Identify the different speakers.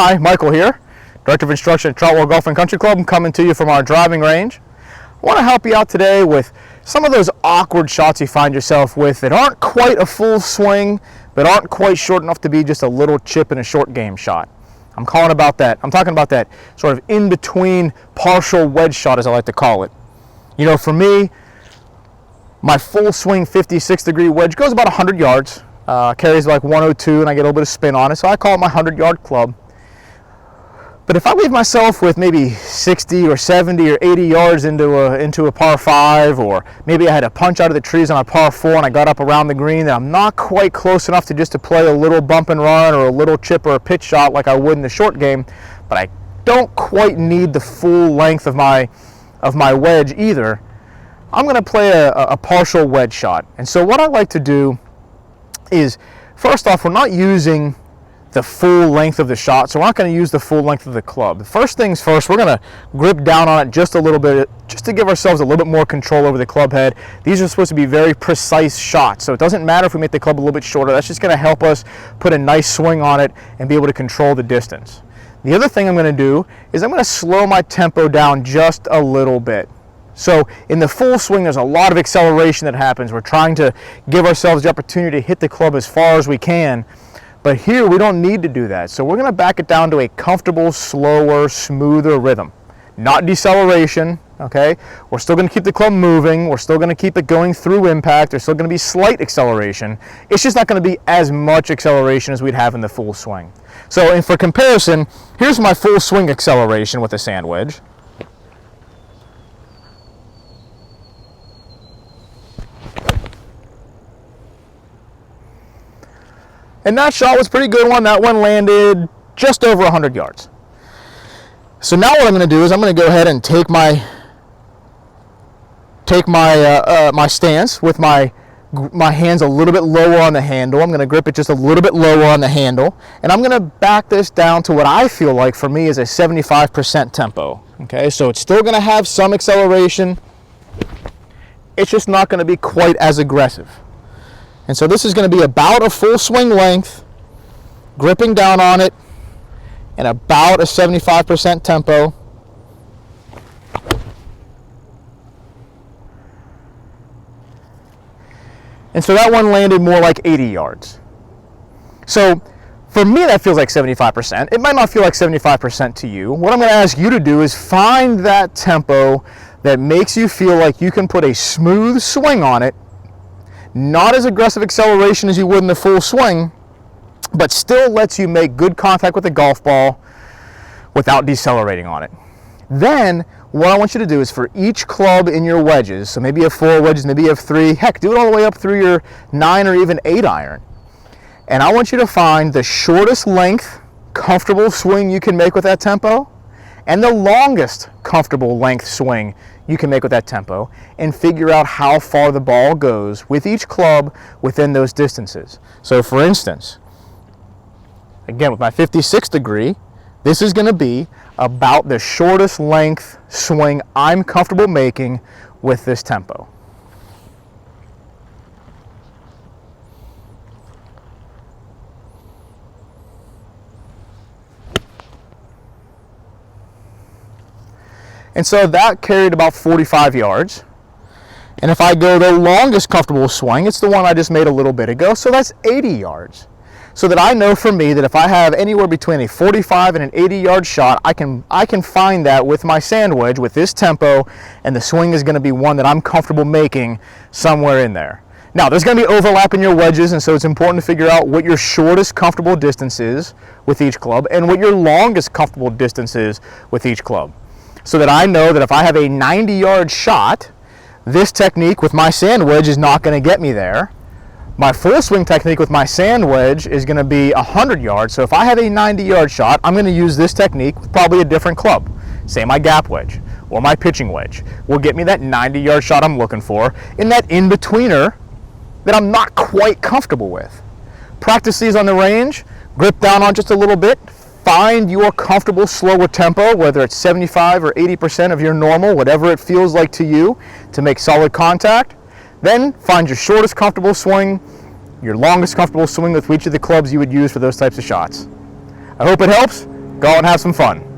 Speaker 1: Hi, Michael here, Director of Instruction at Troutwell Golf and Country Club. I'm coming to you from our driving range. I want to help you out today with some of those awkward shots you find yourself with that aren't quite a full swing, but aren't quite short enough to be just a little chip and a short game shot. I'm talking about that sort of in-between partial wedge shot, as I like to call it. You know, for me, my full swing 56-degree wedge goes about 100 yards. Carries like 102 and I get a little bit of spin on it, so I call it my 100-yard club. But if I leave myself with maybe 60 or 70 or 80 yards into a par 5, or maybe I had a punch out of the trees on a par 4 and I got up around the green, then I'm not quite close enough to just to play a little bump and run or a little chip or a pitch shot like I would in the short game, but I don't quite need the full length of my wedge either. I'm going to play a partial wedge shot. And so what I like to do is, first off, we're not using the full length of the shot, so we're not going to use the full length of the club. First things first, we're going to grip down on it just a little bit, just to give ourselves a little bit more control over the club head. These are supposed to be very precise shots, so it doesn't matter if we make the club a little bit shorter. That's just going to help us put a nice swing on it and be able to control the distance. The other thing I'm going to do is I'm going to slow my tempo down just a little bit. So in the full swing, there's a lot of acceleration that happens. We're trying to give ourselves the opportunity to hit the club as far as we can. But here, we don't need to do that. So we're going to back it down to a comfortable, slower, smoother rhythm. Not deceleration, okay? We're still going to keep the club moving. We're still going to keep it going through impact. There's still going to be slight acceleration. It's just not going to be as much acceleration as we'd have in the full swing. So, and for comparison, here's my full swing acceleration with a sand wedge. And that shot was a pretty good one. That one landed just over 100 yards. So now what I'm going to do is I'm going to go ahead and take my stance with my hands a little bit lower on the handle. I'm going to grip it just a little bit lower on the handle, and I'm going to back this down to what I feel like for me is a 75% tempo. Okay, so it's still going to have some acceleration. It's just not going to be quite as aggressive. And so this is going to be about a full swing length, gripping down on it, and about a 75% tempo. And so that one landed more like 80 yards. So for me, that feels like 75%. It might not feel like 75% to you. What I'm going to ask you to do is find that tempo that makes you feel like you can put a smooth swing on it. Not as aggressive acceleration as you would in the full swing, but still lets you make good contact with the golf ball without decelerating on it. Then, what I want you to do is for each club in your wedges, so maybe you have 4 wedges, maybe you have 3, heck, do it all the way up through your 9 or even 8 iron. And I want you to find the shortest length, comfortable swing you can make with that tempo, and the longest comfortable length swing you can make with that tempo, and figure out how far the ball goes with each club within those distances. So for instance, again with my 56 degree, this is going to be about the shortest length swing I'm comfortable making with this tempo. And so that carried about 45 yards. And if I go the longest comfortable swing, it's the one I just made a little bit ago, so that's 80 yards. So that I know for me that if I have anywhere between a 45 and an 80-yard shot, I can find that with my sand wedge, with this tempo, and the swing is going to be one that I'm comfortable making somewhere in there. Now, there's going to be overlap in your wedges, and so it's important to figure out what your shortest comfortable distance is with each club and what your longest comfortable distance is with each club. So that I know that if I have a 90-yard shot, this technique with my sand wedge is not going to get me there. My full swing technique with my sand wedge is going to be 100 yards. So if I have a 90-yard shot, I'm going to use this technique with probably a different club. Say my gap wedge or my pitching wedge will get me that 90-yard shot I'm looking for in that in-betweener that I'm not quite comfortable with. Practice these on the range, grip down on just a little bit. Find your comfortable slower tempo, whether it's 75 or 80% of your normal, whatever it feels like to you, to make solid contact. Then find your shortest comfortable swing, your longest comfortable swing with each of the clubs you would use for those types of shots. I hope it helps. Go out and have some fun.